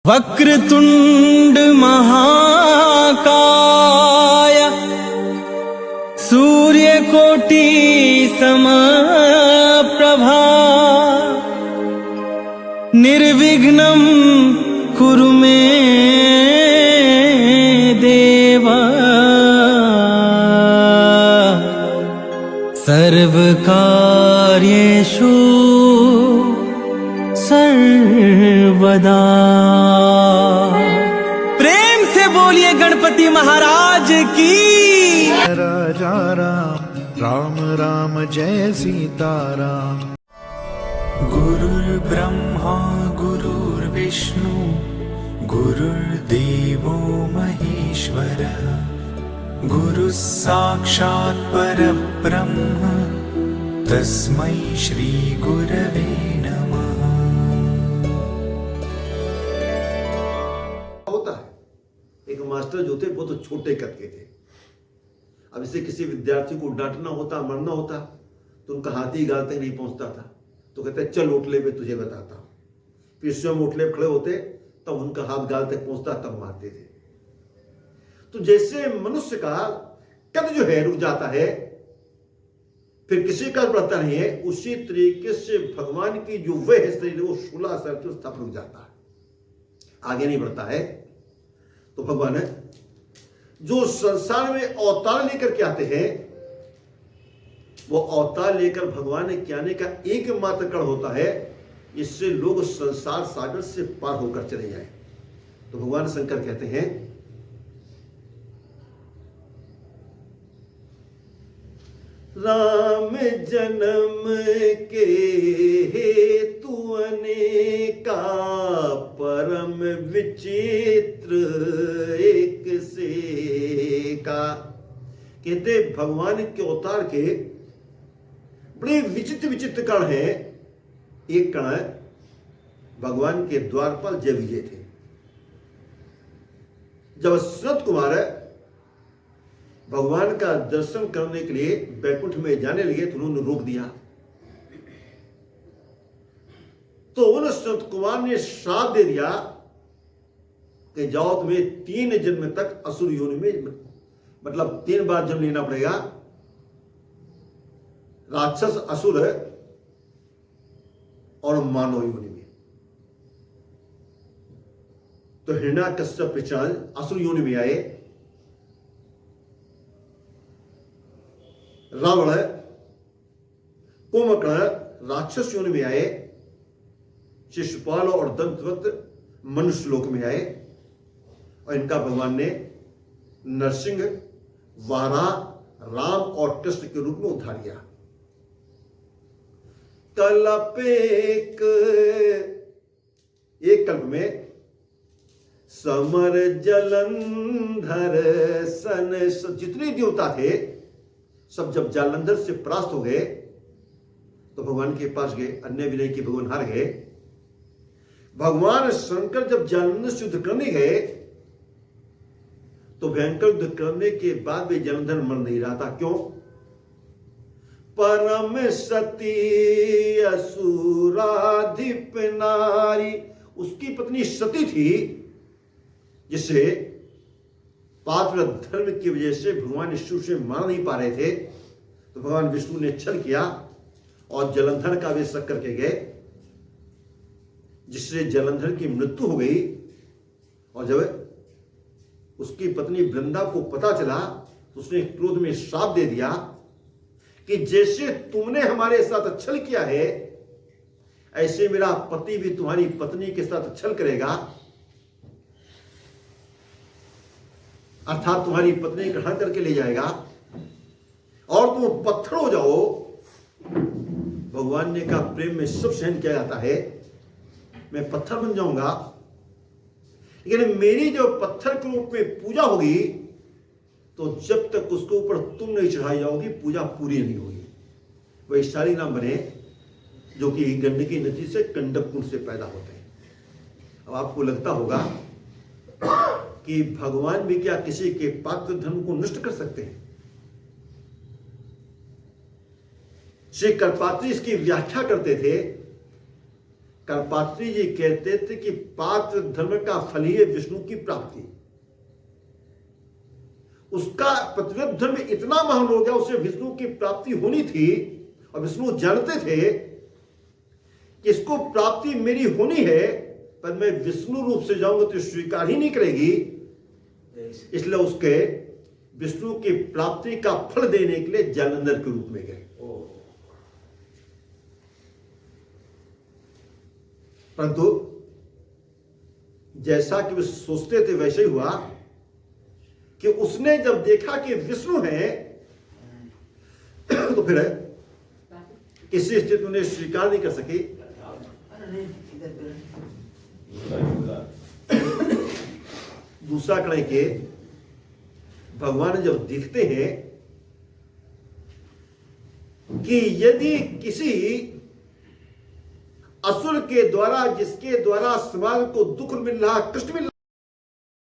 वक्रतुंड महाकाय सूर्यकोटि समप्रभा निर्विघ्नं कुरु मे देव सर्वकार्येषु सर्वदा। प्रेम से बोलिए गणपति महाराज की। राजा राम राम राम जय सीताराम। गुरुर्ब्रह्मा गुरुर्विष्णु गुरुर्देवो महेश्वरः गुरुः साक्षात् परब्रह्म तस्मै श्री गुरवे नमः। होता है एक मास्टर जो थे वो तो छोटे कद के थे। अब इसे किसी विद्यार्थी को डांटना होता मरना होता तो उनका हाथी गाल तक नहीं पहुंचता था, तो कहते चल ओटले पे तुझे बताता हूं। फिर स्वयं ओटले पे खड़े होते तब उनका हाथ गाल तक पहुंचता तब मारते थे। तो जैसे मनुष्य का कद जो है रुक जाता है फिर किसी का बढ़ता नहीं है, उसी तरीके से भगवान की जो वह शरीर वो 16 साल के तब रुक जाता है, आगे नहीं बढ़ता है। तो भगवान जो संसार में अवतार लेकर के आते हैं वो अवतार लेकर भगवान के आने का एकमात्र कारण होता है इससे लोग संसार सागर से पार होकर चले जाएं। तो भगवान शंकर कहते हैं राम जन्म के हेतु अनेका परम विचित्र एक से का। कहते भगवान के अवतार के बड़े विचित्र विचित्र कण हैं। एक कण भगवान के द्वारपाल जय विजय थे। जब सनत कुमार भगवान का दर्शन करने के लिए बैकुंठ में जाने लगे तो उन्होंने रोक दिया। तो उन सनत कुमार ने श्राप दे दिया कि जाओ तुम्हें 3 जन्म तक असुर योनि में, मतलब 3 बार जन्म लेना पड़ेगा, राक्षस, असुर और मानव योनि में। तो हिरण्याकश्यप असुर योनि में आए, रावण कुंभकर्ण राक्षस योनि में आए, शिशुपाल और दंतवक्त मनुष्य लोक में आए और इनका भगवान ने नरसिंह, वाराह, राम और कृष्ण के रूप में उद्धार किया। कल्प एक कल्प में समर जलंधर सन जितने देवता थे सब जब जालंधर से परास्त हो गए तो भगवान के पास गए, अन्य विनय के भगवान हार गए। भगवान शंकर जब जालंधर से युद्ध करने गए तो भयंकर युद्ध करने के बाद भी जालंधर मर नहीं रहा था। क्यों? परम सती असुराधिप नारी, उसकी पत्नी सती थी जिसे पाप धर्म की वजह से भगवान विष्णु से मार नहीं पा रहे थे। तो भगवान विष्णु ने छल किया और जलंधर का वेश करके गए जिससे जलंधर की मृत्यु हो गई। और जब उसकी पत्नी वृंदा को पता चला तो उसने क्रोध में श्राप दे दिया कि जैसे तुमने हमारे साथ छल किया है ऐसे मेरा पति भी तुम्हारी पत्नी के साथ छल करेगा, अर्थात तुम्हारी पत्नी ग्रहण करके ले जाएगा और तुम पत्थर हो जाओ। भगवान ने कहा प्रेम में सब सहन किया जाता है, मैं पत्थर बन जाऊंगा लेकिन मेरी जो पत्थर के रूप में पूजा होगी तो जब तक उसके ऊपर तुम नहीं चढ़ाई जाओगी पूजा पूरी नहीं होगी। वही सारी नाम बने जो कि गंडकी नदी से कंडक कुंड से पैदा होते हैं। अब आपको लगता होगा कि भगवान भी क्या किसी के पात्र धर्म को नष्ट कर सकते हैं? श्री कर्पात्री इसकी व्याख्या करते थे कर्पात्री जी कहते थे कि पात्र धर्म का फल ही है विष्णु की प्राप्ति। उसका प्रतिव्रत धर्म इतना महान हो गया, उसे विष्णु की प्राप्ति होनी थी और विष्णु जानते थे कि इसको प्राप्ति मेरी होनी है, पर मैं विष्णु रूप से जाऊंगा तो स्वीकार ही नहीं करेगी, इसलिए उसके विष्णु की प्राप्ति का फल देने के लिए जालंधर के रूप में गए। परंतु जैसा कि वो सोचते थे वैसे ही हुआ कि उसने जब देखा कि विष्णु है तो फिर किसी स्थिति में स्वीकार नहीं कर सकी। दूसरा कण के भगवान जब दिखते हैं कि यदि किसी असुर के द्वारा, जिसके द्वारा समाज को दुख मिल रहा, कष्ट मिल रहा,